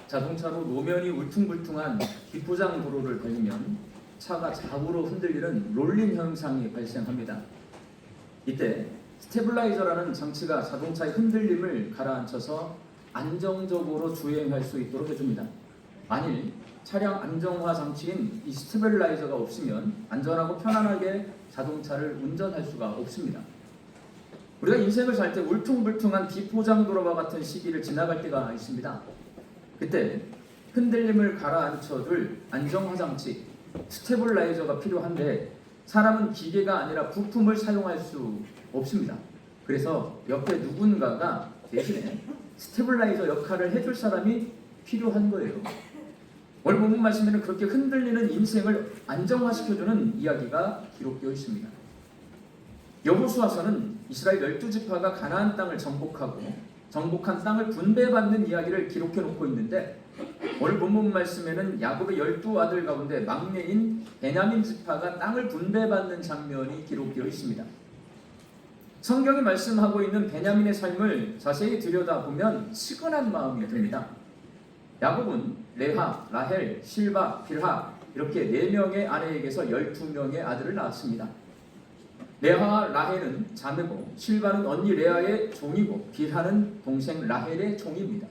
자동차로 노면이 울퉁불퉁한 비포장 도로를 달리면 차가 좌우로 흔들리는 롤링 현상이 발생합니다. 이때 스테빌라이저라는 장치가 자동차의 흔들림을 가라앉혀서 안정적으로 주행할 수 있도록 해줍니다. 만일 차량 안정화 장치인 이 스테빌라이저가 없으면 안전하고 편안하게 자동차를 운전할 수가 없습니다. 우리가 인생을 살 때 울퉁불퉁한 비포장 도로와 같은 시기를 지나갈 때가 있습니다. 그때 흔들림을 가라앉혀줄 안정화 장치, 스테빌라이저가 필요한데 사람은 기계가 아니라 부품을 사용할 수 없습니다. 그래서 옆에 누군가가 대신에 스테빌라이저 역할을 해줄 사람이 필요한 거예요. 오늘 본문 말씀에는 그렇게 흔들리는 인생을 안정화시켜주는 이야기가 기록되어 있습니다. 여호수아서는 이스라엘 12지파가 가나안 땅을 정복한 땅을 분배받는 이야기를 기록해 놓고 있는데, 오늘 본문 말씀에는 야곱의 12아들 가운데 막내인 베냐민 지파가 땅을 분배받는 장면이 기록되어 있습니다. 성경이 말씀하고 있는 베냐민의 삶을 자세히 들여다보면 측은한 마음이 듭니다. 야곱은 레하, 라헬, 실바, 빌하 이렇게 4명의 아내에게서 12명의 아들을 낳았습니다. 레하와 라헬은 자매고 실바는 언니 레아의 종이고 빌하는 동생 라헬의 종입니다.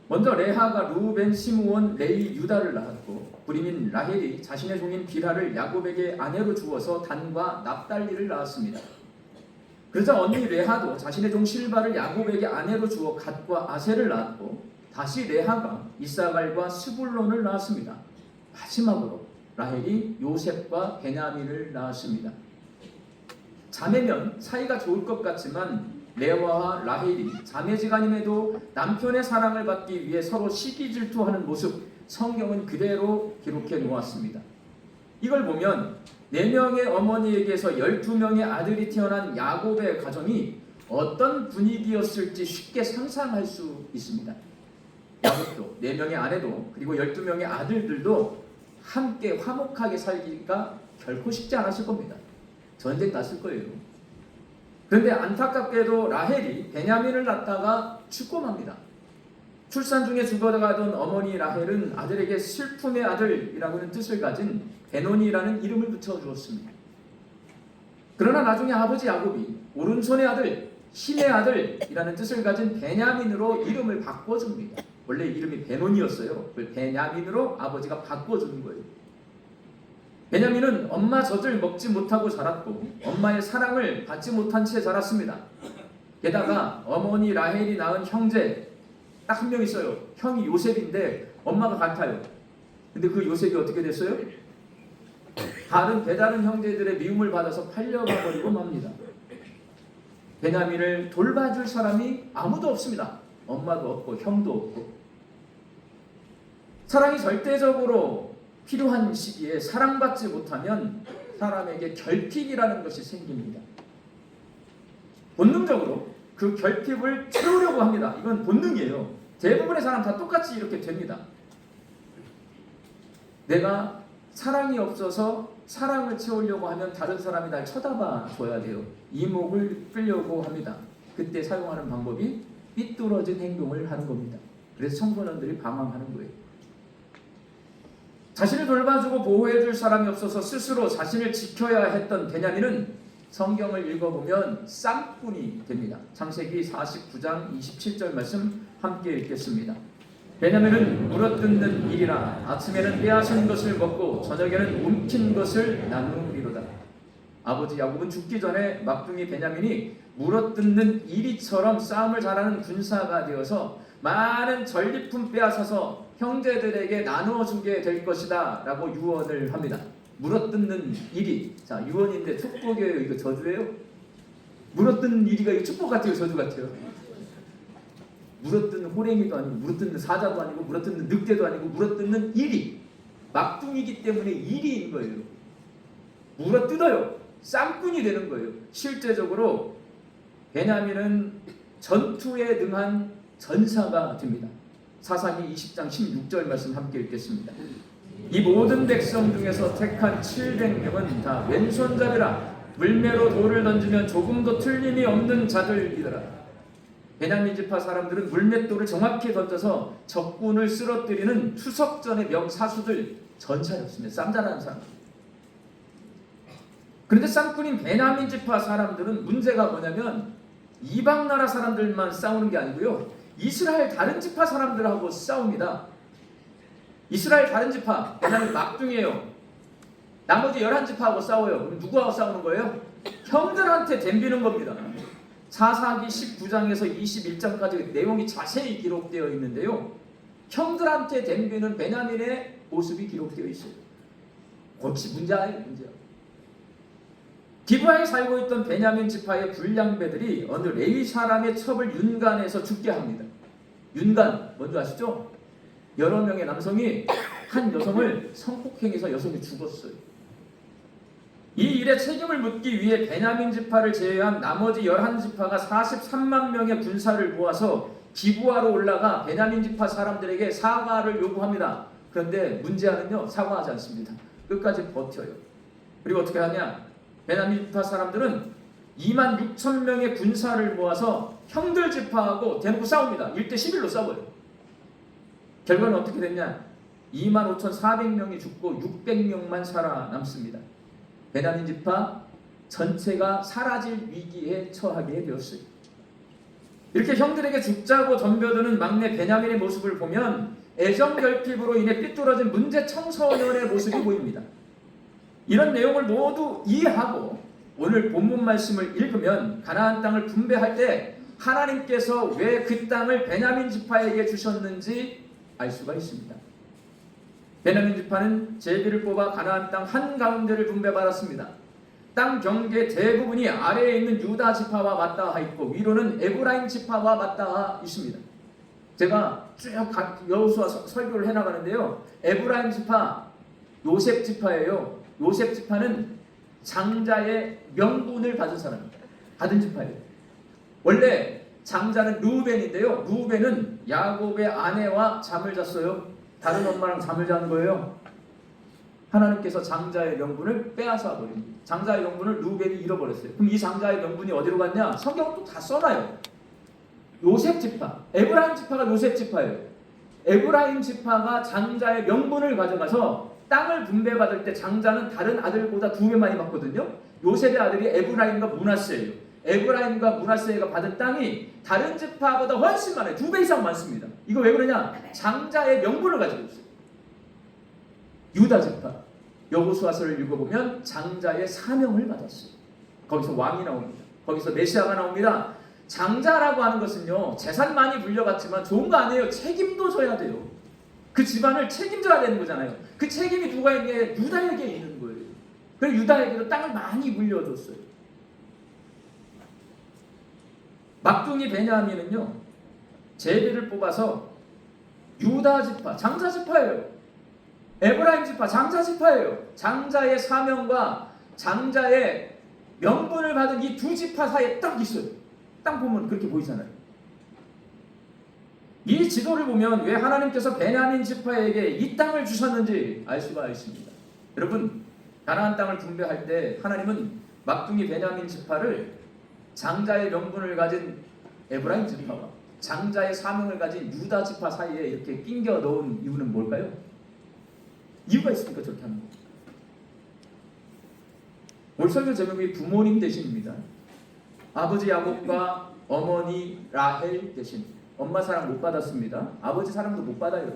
먼저 레하가 루벤, 시므온, 레위, 유다를 낳았고 불임인 라헬이 자신의 종인 빌하를 야곱에게 아내로 주어서 단과 납달리를 낳았습니다. 그러자 언니 레하도 자신의 종 실바를 야곱에게 아내로 주어 갓과 아셀을 낳았고 다시 레하가 이사갈과 스불론을 낳았습니다. 마지막으로 라헬이 요셉과 베냐민을 낳았습니다. 자매면 사이가 좋을 것 같지만 레아와 라헬이 자매지간임에도 남편의 사랑을 받기 위해 서로 시기질투하는 모습, 성경은 그대로 기록해 놓았습니다. 이걸 보면 4명의 어머니에게서 12명의 아들이 태어난 야곱의 가정이 어떤 분위기였을지 쉽게 상상할 수 있습니다. 야곱도 4명의 아내도 그리고 12명의 아들들도 함께 화목하게 살기가 결코 쉽지 않았을 겁니다. 전쟁 났을 거예요. 그런데 안타깝게도 라헬이 베냐민을 낳다가 죽고 맙니다. 출산 중에 죽어가던 어머니 라헬은 아들에게 슬픔의 아들이라고는 뜻을 가진 베노니라는 이름을 붙여주었습니다. 그러나 나중에 아버지 야곱이 오른손의 아들, 힘의 아들이라는 뜻을 가진 베냐민으로 이름을 바꿔줍니다. 원래 이름이 베노니였어요. 그걸 베냐민으로 아버지가 바꿔주는 거예요. 베냐민은 엄마 젖을 먹지 못하고 자랐고 엄마의 사랑을 받지 못한 채 자랐습니다. 게다가 어머니 라헬이 낳은 형제 딱 한 명 있어요. 형이 요셉인데 엄마가 같아요. 근데 그 요셉이 어떻게 됐어요? 다른 배다른 형제들의 미움을 받아서 팔려가 버리고 맙니다. 베냐민을 돌봐줄 사람이 아무도 없습니다. 엄마도 없고 형도 없고. 사랑이 절대적으로 필요한 시기에 사랑받지 못하면 사람에게 결핍이라는 것이 생깁니다. 본능적으로 그 결핍을 채우려고 합니다. 이건 본능이에요. 대부분의 사람 다 똑같이 이렇게 됩니다. 내가 사랑이 없어서 사랑을 채우려고 하면 다른 사람이 날 쳐다봐 줘야 돼요. 이목을 끌려고 합니다. 그때 사용하는 방법이 삐뚤어진 행동을 하는 겁니다. 그래서 청소년들이 방황하는 거예요. 자신을 돌봐주고 보호해줄 사람이 없어서 스스로 자신을 지켜야 했던 베냐민은 성경을 읽어보면 쌍꾼이 됩니다. 창세기 49장 27절 말씀 함께 읽겠습니다. 베냐민은 물어뜯는 일이라 아침에는 빼앗은 것을 먹고 저녁에는 움킨 것을 나누리로다. 아버지 야곱은 죽기 전에 막둥이 베냐민이 물어뜯는 이리처럼 싸움을 잘하는 군사가 되어서 많은 전리품 빼앗아서 형제들에게 나누어주게 될 것이다 라고 유언을 합니다. 물어뜯는 이리. 자, 유언인데 축복이에요? 이거 저주예요? 물어뜯는 이리가 이거 축복 같아요? 저주 같아요? 물어뜯는 호랭이도 아니고 물어뜯는 사자도 아니고 물어뜯는 늑대도 아니고 물어뜯는 이리, 막둥이기 때문에 이리인 거예요. 물어뜯어요. 쌈꾼이 되는 거예요. 실제적으로 베냐민은 전투에 능한 전사가 됩니다. 사사기 20장 16절 말씀 함께 읽겠습니다. 이 모든 백성 중에서 택한 700명은 다 왼손잡이라 물매로 돌을 던지면 조금도 틀림이 없는 자들이더라. 베냐민 지파 사람들은 물맷돌을 정확히 던져서 적군을 쓰러뜨리는 투석전의 명사수들, 전사였습니다. 쌈잘하는 사람. 그런데 쌈꾼인 베냐민 지파 사람들은 문제가 뭐냐면 이방 나라 사람들만 싸우는 게 아니고요, 이스라엘 다른 지파 사람들하고 싸웁니다. 이스라엘 다른 지파, 베냐민 막둥이에요. 나머지 11지파하고 싸워요. 그럼 누구하고 싸우는 거예요? 형들한테 덤비는 겁니다. 사사기 19장에서 21장까지 내용이 자세히 기록되어 있는데요, 형들한테 덤비는 베냐민의 모습이 기록되어 있어요. 그것이 문제예요. 기브아에 살고 있던 베냐민 지파의 불량배들이 어느 레위 사람의 첩을 윤간해서 죽게 합니다. 윤간, 뭔지 아시죠? 여러 명의 남성이 한 여성을 성폭행해서 여성이 죽었어요. 이 일에 책임을 묻기 위해 베냐민 지파를 제외한 나머지 11지파가 43만 명의 군사를 모아서 기브아로 올라가 베냐민 지파 사람들에게 사과를 요구합니다. 그런데 문제는요, 사과하지 않습니다. 끝까지 버텨요. 그리고 어떻게 하냐? 베냐민 지파 사람들은 2만 6천 명의 군사를 모아서 형들 지파하고 대놓고 싸웁니다. 1대 11로 싸워요. 결과는 어떻게 됐냐? 25,400명이 죽고 600명만 살아남습니다. 베냐민 지파 전체가 사라질 위기에 처하게 되었어요. 이렇게 형들에게 죽자고 덤벼드는 막내 베냐민의 모습을 보면 애정결핍으로 인해 삐뚤어진 문제 청소년의 모습이 보입니다. 이런 내용을 모두 이해하고 오늘 본문 말씀을 읽으면 가나안 땅을 분배할 때 하나님께서 왜 그 땅을 베냐민 지파에게 주셨는지 알 수가 있습니다. 베냐민 지파는 제비를 뽑아 가나안 땅 한가운데를 분배받았습니다. 땅 경계 대부분이 아래에 있는 유다 지파와 맞닿아 있고 위로는 에브라임 지파와 맞닿아 있습니다. 제가 쭉 여호수아 설교를 해나가는데요, 에브라임 지파, 요셉 지파예요. 요셉 지파는 장자의 명분을 받은 사람입니다. 받은 지파예요. 원래 장자는 루벤인데요, 루벤은 야곱의 아내와 잠을 잤어요. 다른 엄마랑 잠을 잔 거예요. 하나님께서 장자의 명분을 빼앗아 버립니다. 장자의 명분을 루벤이 잃어버렸어요. 그럼 이 장자의 명분이 어디로 갔냐? 성경은 또 다 써놔요. 요셉 지파, 에브라임 지파가 요셉 지파예요. 에브라임 지파가 장자의 명분을 가져가서 땅을 분배받을 때 장자는 다른 아들보다 2배 많이 받거든요. 요셉의 아들이 에브라임과 므낫세예요. 에브라임과 므낫세가 받은 땅이 다른 지파보다 훨씬 많아요. 2배 이상 많습니다. 이거 왜 그러냐? 장자의 명분을 가지고 있어요. 유다 지파, 여호수아서를 읽어보면 장자의 사명을 받았어요. 거기서 왕이 나옵니다. 거기서 메시아가 나옵니다. 장자라고 하는 것은요, 재산 많이 물려받지만 좋은 거 아니에요. 책임도 져야 돼요. 그 집안을 책임져야 되는 거잖아요. 그 책임이 누가에게? 유다에게 있는 거예요. 그래서 유다에게도 땅을 많이 물려줬어요. 막둥이 베냐민은요, 제비를 뽑아서 유다 지파, 장자 지파예요. 에브라임 지파, 장자 지파예요. 장자의 사명과 장자의 명분을 받은 이 2지파 사이에 딱 있어요. 딱 보면 그렇게 보이잖아요. 이 지도를 보면 왜 하나님께서 베냐민 지파에게 이 땅을 주셨는지 알 수가 있습니다. 여러분, 가나안 땅을 분배할 때 하나님은 막둥이 베냐민 지파를 장자의 명분을 가진 에브라임 지파와 장자의 사명을 가진 유다 지파 사이에 이렇게 낑겨 넣은 이유는 뭘까요? 이유가 있으니까 저렇게 하는 겁니다. 오늘 설교 제목이 부모님 대신입니다. 아버지 야곱과 어머니 라헬 대신. 엄마 사랑 못 받았습니다. 아버지 사랑도 못 받아요.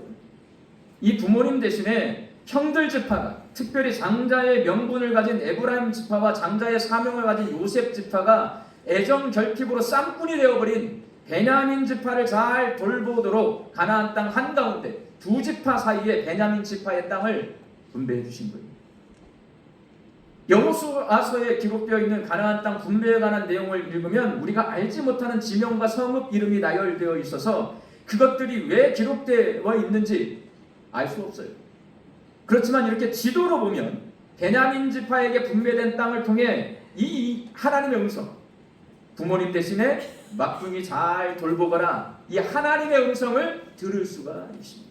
이 부모님 대신에 형들 지파가, 특별히 장자의 명분을 가진 에브라임 지파와 장자의 사명을 가진 요셉 지파가 애정 결핍으로 쌈꾼이 되어버린 베냐민 지파를 잘 돌보도록 가나안 땅 한가운데 2지파 사이에 베냐민 지파의 땅을 분배해 주신 거예요. 여호수아서에 기록되어 있는 가나안 땅 분배에 관한 내용을 읽으면 우리가 알지 못하는 지명과 성읍 이름이 나열되어 있어서 그것들이 왜 기록되어 있는지 알 수 없어요. 그렇지만 이렇게 지도로 보면 베냐민 지파에게 분배된 땅을 통해 이 하나님의 음성, 부모님 대신에 막둥이 잘 돌보거라, 이 하나님의 음성을 들을 수가 있습니다.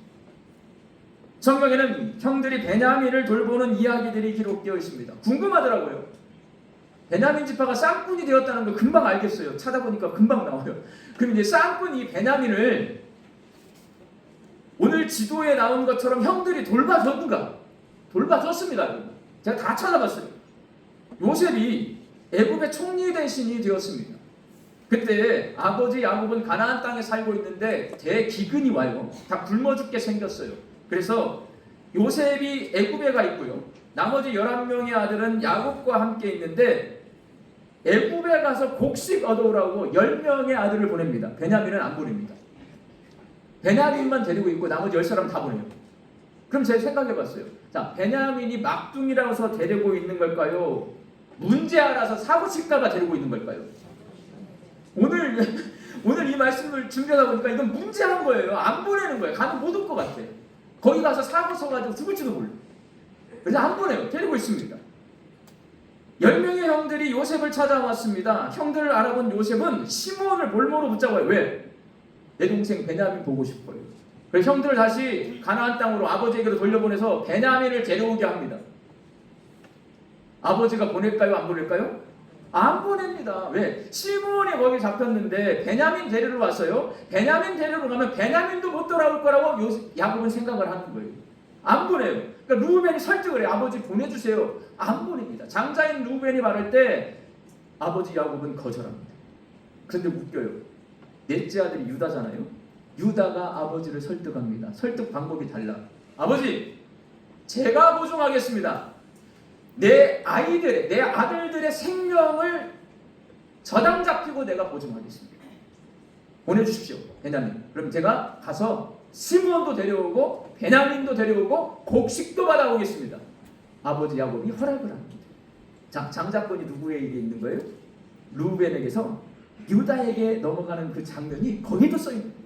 성경에는 형들이 베냐민을 돌보는 이야기들이 기록되어 있습니다. 궁금하더라고요. 베냐민 지파가 쌍꾼이 되었다는 걸 금방 알겠어요. 찾아보니까 금방 나와요. 그럼 이제 쌍꾼이 베냐민을 오늘 지도에 나온 것처럼 형들이 돌봐줬는가? 돌봐줬습니다. 제가 다 찾아봤어요. 요셉이 애굽의 총리 대신이 되었습니다. 그때 아버지 야곱은 가나안 땅에 살고 있는데 대기근이 와요. 다 굶어 죽게 생겼어요. 그래서 요셉이 애굽에 가 있고요. 나머지 11명의 아들은 야곱과 함께 있는데 애굽에 가서 곡식 얻어오라고 10명의 아들을 보냅니다. 베냐민은 안 보냅니다. 베냐민만 데리고 있고 나머지 10사람 다 보내요. 그럼 제가 생각해봤어요. 자, 베냐민이 막둥이라서 데리고 있는 걸까요? 문제 알아서 사고 칠까봐 데리고 있는 걸까요? 오늘 이 말씀을 준비하다 보니까 이건 문제한 거예요. 안 보내는 거예요. 가면 못 올 것 같아. 거기 가서 사고 쳐가지고 죽을지도 몰라. 그래서 안 보내요. 데리고 있습니다. 10명의 형들이 요셉을 찾아왔습니다. 형들을 알아본 요셉은 시몬을 볼모로 붙잡아요. 왜? 내 동생 베냐민 보고 싶어요. 그래서 형들을 다시 가나안 땅으로 아버지에게로 돌려보내서 베냐민을 데려오게 합니다. 아버지가 보낼까요? 안 보낼까요? 안 보냅니다. 왜? 시몬이 거기 잡혔는데 베냐민 데리러 왔어요. 베냐민 데리러 가면 베냐민도 못 돌아올 거라고 야곱은 생각을 하는 거예요. 안 보내요. 그러니까 루벤이 설득을 해요. 아버지 보내주세요. 안 보냅니다. 장자인 루벤이 말할 때 아버지 야곱은 거절합니다. 그런데 웃겨요. 넷째 아들이 유다잖아요. 유다가 아버지를 설득합니다. 설득 방법이 달라. 아버지, 제가 보증하겠습니다. 내 아들들의 생명을 저당 잡히고 내가 보증하겠습니다. 보내주십시오, 베냐민. 그럼 제가 가서 시므온도 데려오고 베냐민도 데려오고 곡식도 받아오겠습니다. 아버지 야곱이 허락을 합니다. 자, 장자권이 누구에게 있는 거예요? 루벤에게서 유다에게 넘어가는 그 장면이 거기도 써있는 거예요.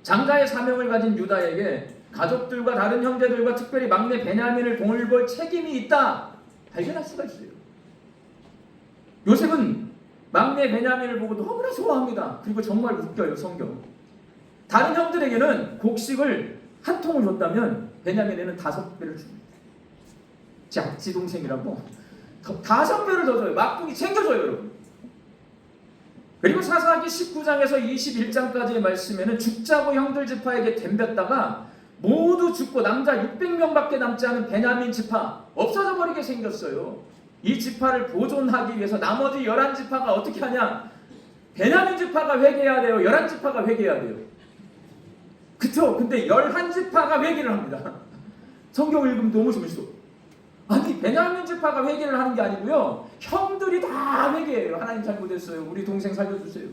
장자의 사명을 가진 유다에게 가족들과 다른 형제들과 특별히 막내 베냐민을 돌볼 책임이 있다 발견할 수가 있어요. 요셉은 막내 베냐민을 보고 너무나 좋아합니다. 그리고 정말 웃겨요. 성경. 다른 형들에게는 곡식을 한 통을 줬다면 베냐민에는 5배를 줍니다. 지 동생이라고 5배를 더 줘요. 막둥이 챙겨줘요, 여러분. 그리고 사사기 19장에서 21장까지의 말씀에는 죽자고 형들 지파에게 덤볐다가 모두 죽고 남자 600명밖에 남지 않은 베냐민 지파 없어져 버리게 생겼어요. 이 지파를 보존하기 위해서 나머지 11지파가 어떻게 하냐? 베냐민 지파가 회개해야 돼요. 11지파가 회개해야 돼요. 그쵸? 근데 11지파가 회개를 합니다. 성경 읽으면 너무 재밌어. 아니, 베냐민 지파가 회개를 하는 게 아니고요, 형들이 다 회개해요. 하나님 잘못했어요. 우리 동생 살려주세요.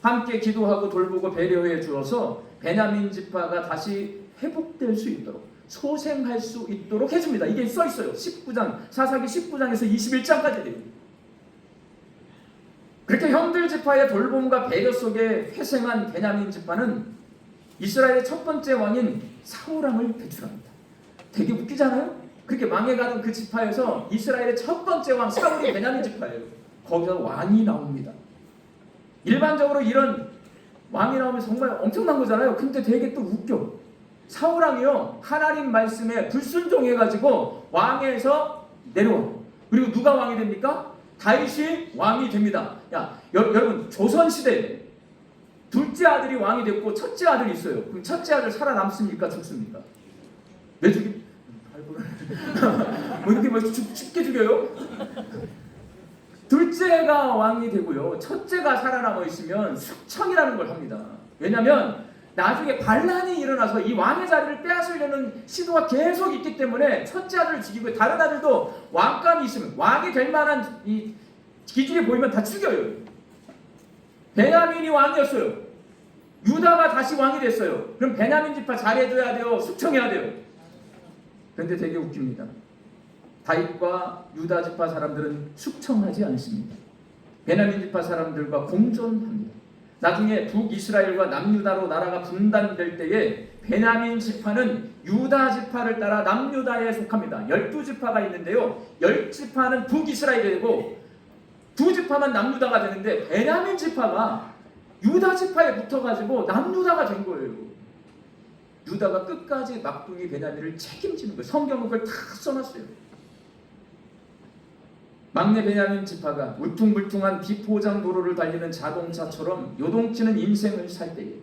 함께 기도하고 돌보고 배려해 주어서 베냐민 지파가 다시 회복될 수 있도록, 소생할 수 있도록 해줍니다. 이게 써 있어요. 19장, 사사기 19장에서 21장까지 돼요. 그렇게 형들 지파의 돌봄과 배려 속에 회생한 베냐민 지파는 이스라엘의 첫 번째 왕인 사울왕을 배출합니다. 되게 웃기잖아요? 그렇게 망해가는 그 지파에서 이스라엘의 첫 번째 왕 사울이 베냐민 지파예요. 거기서 왕이 나옵니다. 일반적으로 이런 왕이 나오면 정말 엄청난 거잖아요. 근데 되게 또 웃겨. 사울왕이요, 하나님 말씀에 불순종해가지고 왕에서 내려와요. 그리고 누가 왕이 됩니까? 다윗이 왕이 됩니다. 여러분, 조선시대 둘째 아들이 왕이 됐고 첫째 아들이 있어요. 그럼 첫째 아들 살아남습니까? 죽습니까? 왜 죽이? 뭐 이렇게 죽게 죽여요? 둘째가 왕이 되고요, 첫째가 살아남아 있으면 숙청이라는 걸 합니다. 왜냐하면 나중에 반란이 일어나서 이 왕의 자리를 빼앗으려는 시도가 계속 있기 때문에 첫째 아들을 죽이고 다른 아들도 왕감이 있으면, 왕이 될 만한 이 기질이 보이면 다 죽여요. 베냐민이 왕이었어요. 유다가 다시 왕이 됐어요. 그럼 베냐민 지파 잘해줘야 돼요? 숙청해야 돼요? 그런데 되게 웃깁니다. 다윗과 유다 지파 사람들은 숙청하지 않습니다. 베냐민 지파 사람들과 공존합니다. 나중에 북이스라엘과 남유다로 나라가 분단될 때에 베냐민 지파는 유다 지파를 따라 남유다에 속합니다. 12지파가 있는데요. 10지파는 북이스라엘이 되고 2지파만 남유다가 되는데 베냐민 지파가 유다 지파에 붙어가지고 남유다가 된 거예요. 유다가 끝까지 막둥이 베냐민을 책임지는 거예요. 성경은 그걸 다 써놨어요. 막내 베냐민 지파가 울퉁불퉁한 비포장 도로를 달리는 자동차처럼 요동치는 인생을 살 때에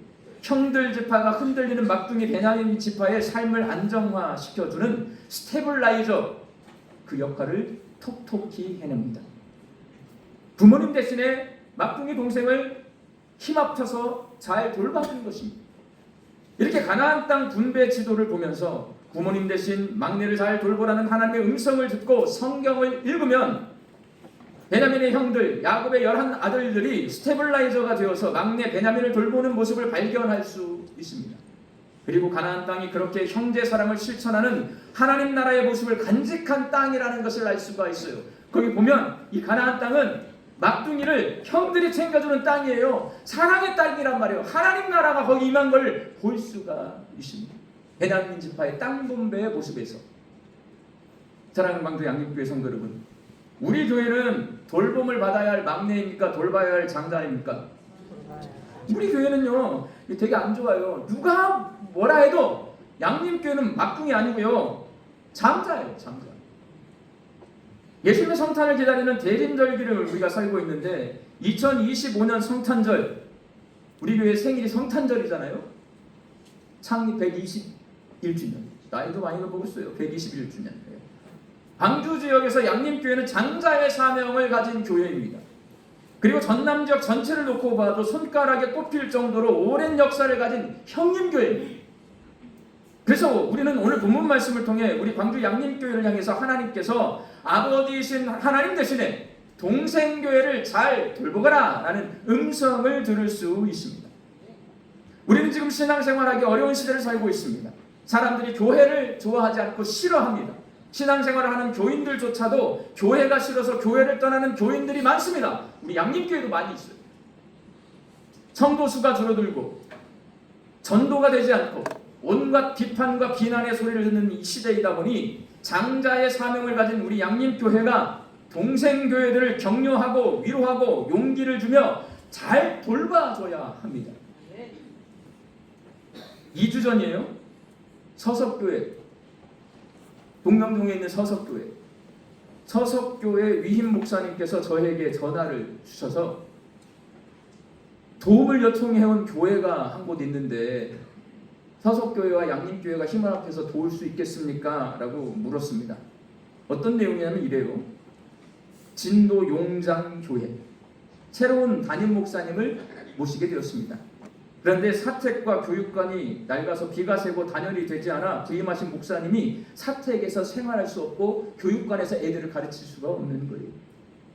형들 지파가 흔들리는 막둥이 베냐민 지파의 삶을 안정화시켜주는 스테블라이저, 그 역할을 톡톡히 해냅니다. 부모님 대신에 막둥이 동생을 힘합쳐서 잘 돌봐주는 것입니다. 이렇게 가나안 땅 분배 지도를 보면서 부모님 대신 막내를 잘 돌보라는 하나님의 음성을 듣고 성경을 읽으면 베냐민의 형들, 야곱의 11 아들들이 스테블라이저가 되어서 막내 베냐민을 돌보는 모습을 발견할 수 있습니다. 그리고 가나안 땅이 그렇게 형제 사랑을 실천하는 하나님 나라의 모습을 간직한 땅이라는 것을 알 수가 있어요. 거기 보면 이 가나안 땅은 막둥이를 형들이 챙겨주는 땅이에요. 사랑의 땅이란 말이에요. 하나님 나라가 거기 임한 걸 볼 수가 있습니다. 베냐민 지파의 땅 분배의 모습에서. 사랑하는 광주 양육교회 성도 여러분, 우리 교회는 돌봄을 받아야 할 막내입니까? 돌봐야 할 장자입니까? 우리 교회는요 되게 안 좋아요. 누가 뭐라 해도 양림교회는 막둥이 아니고요 장자예요. 장자. 예수님의 성탄을 기다리는 대림절기를 우리가 살고 있는데 2025년 성탄절, 우리 교회 생일이 성탄절이잖아요. 창립 121주년. 나이도 많이 먹었어요. 121주년. 광주 지역에서 양림교회는 장자의 사명을 가진 교회입니다. 그리고 전남 지역 전체를 놓고 봐도 손가락에 꼽힐 정도로 오랜 역사를 가진 형님교회입니다. 그래서 우리는 오늘 본문 말씀을 통해 우리 광주 양림교회를 향해서 하나님께서 아버지이신 하나님 대신에 동생교회를 잘 돌보거라 라는 음성을 들을 수 있습니다. 우리는 지금 신앙생활하기 어려운 시대를 살고 있습니다. 사람들이 교회를 좋아하지 않고 싫어합니다. 신앙생활을 하는 교인들조차도 교회가 싫어서 교회를 떠나는 교인들이 많습니다. 우리 양림교회도 많이 있어요. 성도수가 줄어들고 전도가 되지 않고 온갖 비판과 비난의 소리를 듣는 이 시대이다 보니 장자의 사명을 가진 우리 양림교회가 동생교회들을 격려하고 위로하고 용기를 주며 잘 돌봐줘야 합니다. 2주 전이에요. 서석교회, 동명동에 있는 서석교회 위임 목사님께서 저에게 전화를 주셔서 도움을 요청해온 교회가 한 곳 있는데 서석교회와 양림교회가 힘을 합해서 도울 수 있겠습니까? 라고 물었습니다. 어떤 내용이냐면 이래요. 진도 용장교회 새로운 담임 목사님을 모시게 되었습니다. 그런데 사택과 교육관이 낡아서 비가 새고 단열이 되지 않아 부임하신 목사님이 사택에서 생활할 수 없고 교육관에서 애들을 가르칠 수가 없는 거예요.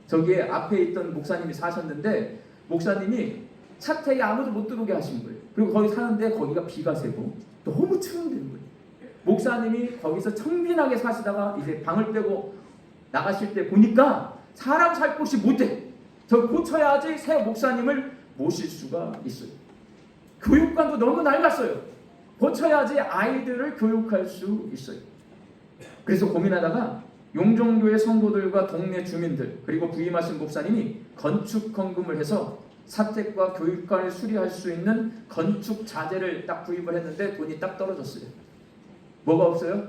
저기에 앞에 있던 목사님이 사셨는데 목사님이 사택에 아무도 못 들어오게 하신 거예요. 그리고 거기 사는데 거기가 비가 새고 너무 추운데 거예요. 목사님이 거기서 청빈하게 사시다가 이제 방을 빼고 나가실 때 보니까 사람 살 곳이 못 돼. 저 고쳐야지 새 목사님을 모실 수가 있어요. 교육관도 너무 낡았어요. 고쳐야지 아이들을 교육할 수 있어요. 그래서 고민하다가 용종교회 성도들과 동네 주민들 그리고 부임하신 목사님이 건축 헌금을 해서 사택과 교육관을 수리할 수 있는 건축 자재를 딱 구입을 했는데 돈이 딱 떨어졌어요. 뭐가 없어요?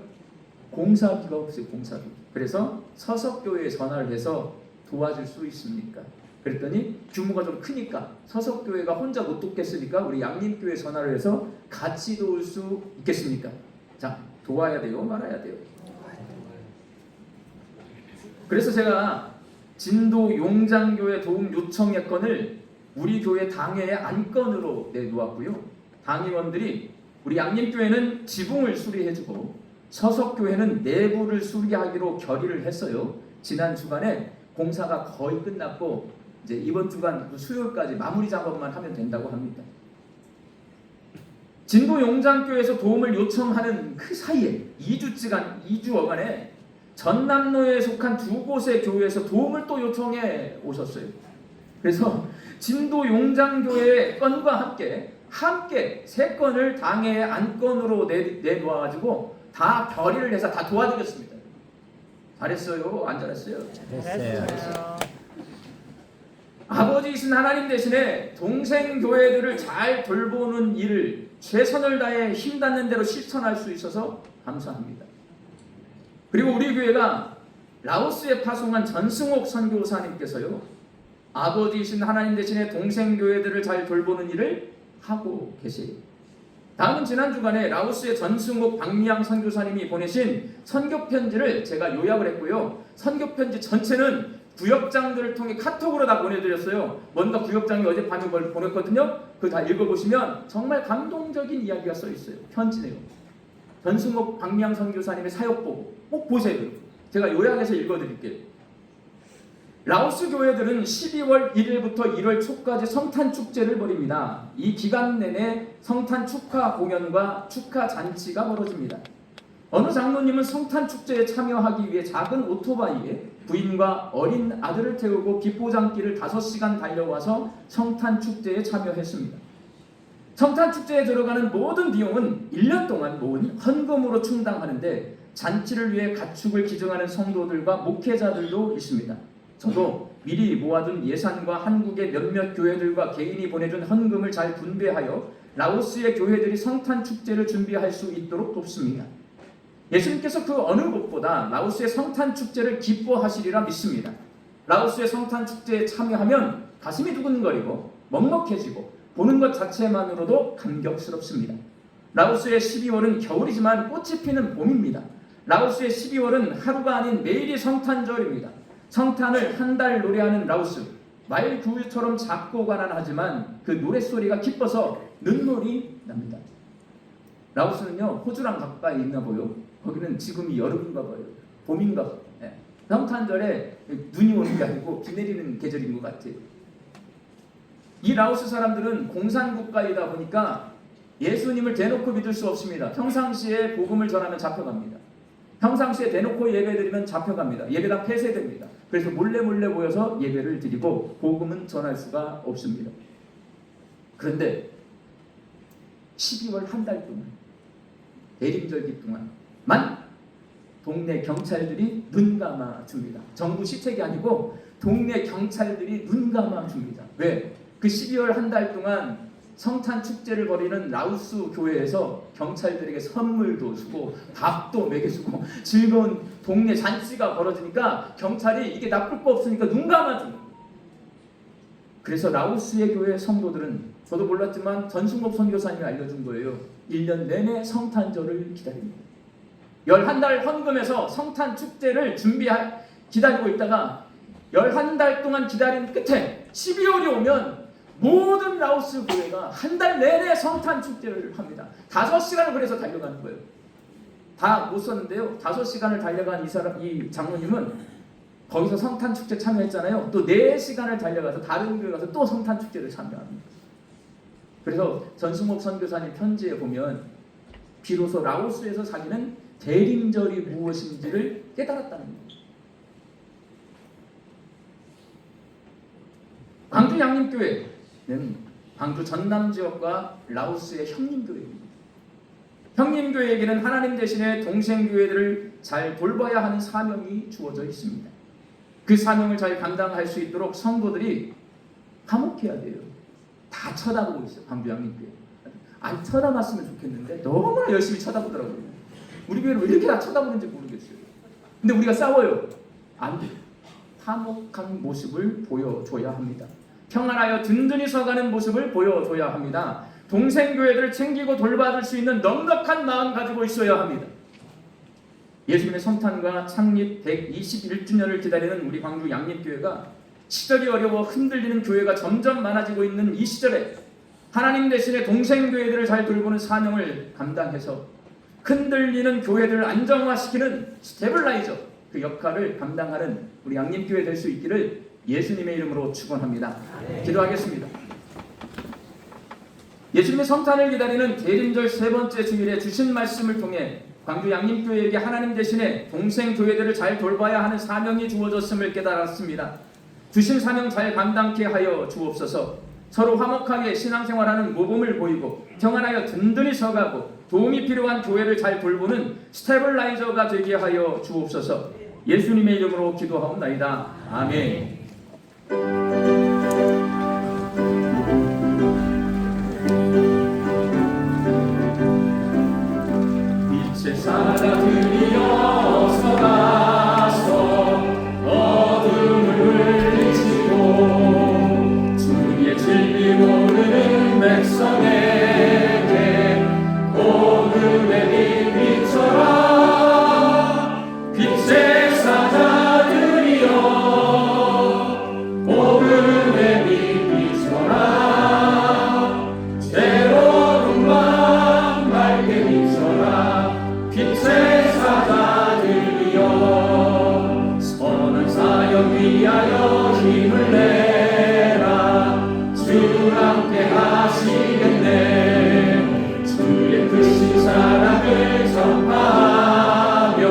공사비가 없어요. 공사비. 그래서 서석교회에 전화를 해서 도와줄 수 있습니까? 그랬더니 규모가 좀 크니까 서석교회가 혼자 못 돕겠으니까 우리 양림교회 전화를 해서 같이 도울 수 있겠습니까? 자, 도와야 돼요? 말아야 돼요? 그래서 제가 진도 용장교회 도움 요청의 건을 우리 교회 당회의 안건으로 내놓았고요. 당의원들이 우리 양림교회는 지붕을 수리해주고 서석교회는 내부를 수리하기로 결의를 했어요. 지난 주간에 공사가 거의 끝났고 이제 이번 주간 수요일까지 마무리 작업만 하면 된다고 합니다. 진도 용장교회에서 도움을 요청하는 그 사이에 2주어간에 전남로에 속한 두 곳의 교회에서 도움을 또 요청해 오셨어요. 그래서 진도 용장교회 건과 함께 세 건을 당의 안건으로 내놓아가지고 다 결의를 해서 다 도와드렸습니다. 잘했어요? 안 잘했어요? 잘했어요. 아버지이신 하나님 대신에 동생 교회들을 잘 돌보는 일을 최선을 다해 힘닿는 대로 실천할 수 있어서 감사합니다. 그리고 우리 교회가 라오스에 파송한 전승옥 선교사님께서요, 아버지이신 하나님 대신에 동생 교회들을 잘 돌보는 일을 하고 계세요. 다음은 지난 주간에 라오스의 전승옥 박미양 선교사님이 보내신 선교 편지를 제가 요약을 했고요. 선교 편지 전체는 구역장들을 통해 카톡으로 다 보내드렸어요. 뭔가 구역장이 어젯밤에 뭘 보냈거든요. 그거 다 읽어보시면 정말 감동적인 이야기가 써 있어요. 편지 내용. 전승옥 박미양 선교사님의 사역보고 꼭 보세요. 제가 요약해서 읽어드릴게요. 라오스 교회들은 12월 1일부터 1월 초까지 성탄 축제를 벌입니다. 이 기간 내내 성탄 축하 공연과 축하 잔치가 벌어집니다. 어느 장로님은 성탄 축제에 참여하기 위해 작은 오토바이에 부인과 어린 아들을 태우고 비포장길을 5시간 달려와서 성탄 축제에 참여했습니다. 성탄 축제에 들어가는 모든 비용은 1년 동안 모은 헌금으로 충당하는데 잔치를 위해 가축을 기증하는 성도들과 목회자들도 있습니다. 저도 미리 모아둔 예산과 한국의 몇몇 교회들과 개인이 보내준 헌금을 잘 분배하여 라오스의 교회들이 성탄 축제를 준비할 수 있도록 돕습니다. 예수님께서 그 어느 곳보다 라오스의 성탄 축제를 기뻐하시리라 믿습니다. 라오스의 성탄 축제에 참여하면 가슴이 두근거리고 먹먹해지고 보는 것 자체만으로도 감격스럽습니다. 라오스의 12월은 겨울이지만 꽃이 피는 봄입니다. 라오스의 12월은 하루가 아닌 매일이 성탄절입니다. 성탄을 한 달 노래하는 라오스, 말 구유처럼 작고 가난하지만 그 노랫소리가 기뻐서 눈물이 납니다. 라오스는요, 호주랑 가까이 있나 봐요. 거기는 지금이 여름인가 봐요. 봄인가 봐요. 네. 성탄절에 눈이 오는 게 아니고 비 내리는 계절인 것 같아요. 이 라오스 사람들은 공산국가이다 보니까 예수님을 대놓고 믿을 수 없습니다. 평상시에 복음을 전하면 잡혀갑니다. 평상시에 대놓고 예배드리면 잡혀갑니다. 예배당 폐쇄됩니다. 그래서 몰래 모여서 예배를 드리고 복음은 전할 수가 없습니다. 그런데 12월 한 달 동안, 대림절기 동안만 동네 경찰들이 눈 감아줍니다. 정부 시책이 아니고 동네 경찰들이 눈 감아줍니다. 왜? 그 12월 한 달 동안 성탄 축제를 벌이는 라오스 교회에서 경찰들에게 선물도 주고 밥도 먹여주고 즐거운 동네 잔치가 벌어지니까 경찰이 이게 나쁠 거 없으니까 눈 감아줍니다. 그래서 라오스의 교회 성도들은, 저도 몰랐지만 전승옥 선교사님이 알려준 거예요. 1년 내내 성탄절을 기다립니다. 11달 헌금해서 성탄 축제를 기다리고 있다가 11달 동안 기다린 끝에 12월이 오면 모든 라오스 교회가 한 달 내내 성탄 축제를 합니다. 5시간을 그래서 달려가는 거예요. 다 못 썼는데요. 5시간을 달려간 이 장로님은 거기서 성탄 축제 참여했잖아요. 또 4시간을 달려가서 다른 교회 가서 또 성탄 축제를 참여합니다. 그래서 전승옥 선교사님 편지에 보면 비로소 라오스에서 사귀는 대림절이 무엇인지를 깨달았다는 겁니다. 광주 양림교회는 광주 전남 지역과 라오스의 형님교회입니다. 형님교회에게는 하나님 대신에 동생교회들을 잘 돌봐야 하는 사명이 주어져 있습니다. 그 사명을 잘 감당할 수 있도록 성도들이 화목해야 돼요. 다 쳐다보고 있어요. 광주 양림교회. 안 쳐다봤으면 좋겠는데 너무나 열심히 쳐다보더라고요. 우리 교회를 왜 이렇게 다 쳐다보는지 모르겠어요. 근데 우리가 싸워요. 안 돼요. 화목한 모습을 보여줘야 합니다. 평안하여 든든히 서가는 모습을 보여줘야 합니다. 동생교회들을 챙기고 돌봐줄 수 있는 넉넉한 마음 가지고 있어야 합니다. 예수님의 성탄과 창립 121주년을 기다리는 우리 광주 양림교회가 시절이 어려워 흔들리는 교회가 점점 많아지고 있는 이 시절에 하나님 대신에 동생교회들을 잘 돌보는 사명을 감당해서 흔들리는 교회들을 안정화시키는 스테빌라이저, 그 역할을 감당하는 우리 양림교회 될 수 있기를 예수님의 이름으로 축원합니다. 기도하겠습니다. 예수님의 성탄을 기다리는 대림절 3번째 주일에 주신 말씀을 통해 광주 양림교회에게 하나님 대신에 동생 교회들을 잘 돌봐야 하는 사명이 주어졌음을 깨달았습니다. 주신 사명 잘 감당케 하여 주옵소서. 서로 화목하게 신앙생활하는 모범을 보이고 평안하여 든든히 서가고 도움이 필요한 교회를 잘 돌보는 스테블라이저가 되게 하여 주옵소서. 예수님의 이름으로 기도하옵나이다. 아멘. 빛의 사자들이여 서가서 어둠을 물리치고 주의 진리 모르는 백성에게 복음의 빛 비춰라. 빛의 사자들이여 복음의 빛 비춰라. 새로운 밤 맑게 비춰라. 빛의 사자들이여 선한 사역 위하여 힘을 내라. 주 함께 하시겠네. 주의 크신 사랑을 전파하며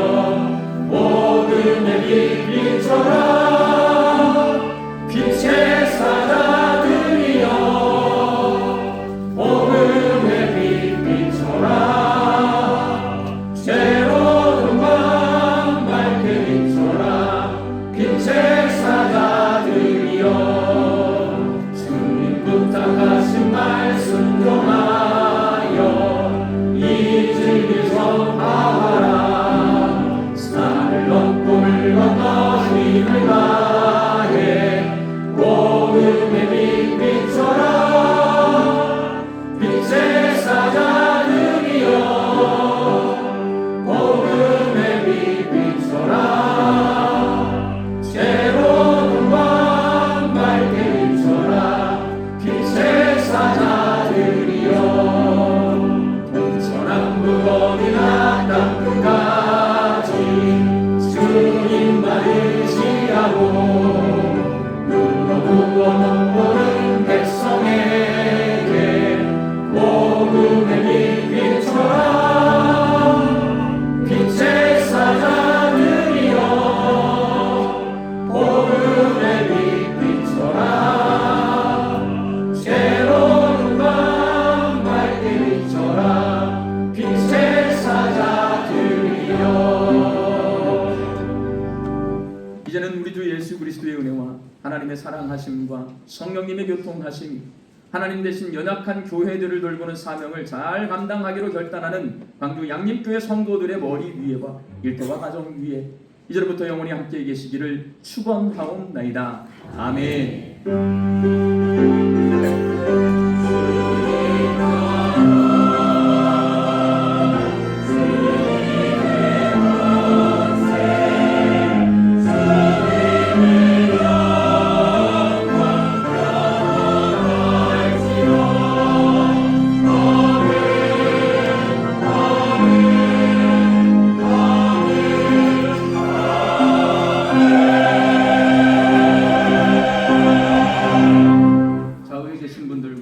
복음의 빛 비춰라. 빛의 사자들이여 복음의 빛 비춰라. 새로운 밤 맑게 비춰라. 빛의 사자들이여 주님 부탁하신 말 순종하여 이 진리 전파하라. 산을 넘고 물 건너 힘을 다해 복음의 빛 비춰라. 빛의 사자들이여 복음의 빛 비춰라. 새로운 밤 맑게 비춰라. 빛의 사자들이여 동서남북 어디나 땅 끝까지 주님만 의지하고 눈으로 부어 못 보는 백성에게 복음의 빛 비춰라. 빛의 사자들이여 복음의 빛 비춰라. 새로운 밤 맑게 비춰라. 빛의 사자들이여. 이제는 우리 주 예수 그리스도의 은혜와 하나님의 사랑하심과 성령님의 교통하심이 하나님 대신 연약한 교회들을 돌보는 사명을 잘 감당하기로 결단하는 광주 양림교회 성도들의 머리 위에와 일터와 가정 위에 이제부터 영원히 함께 계시기를 축원하옵나이다. 아멘.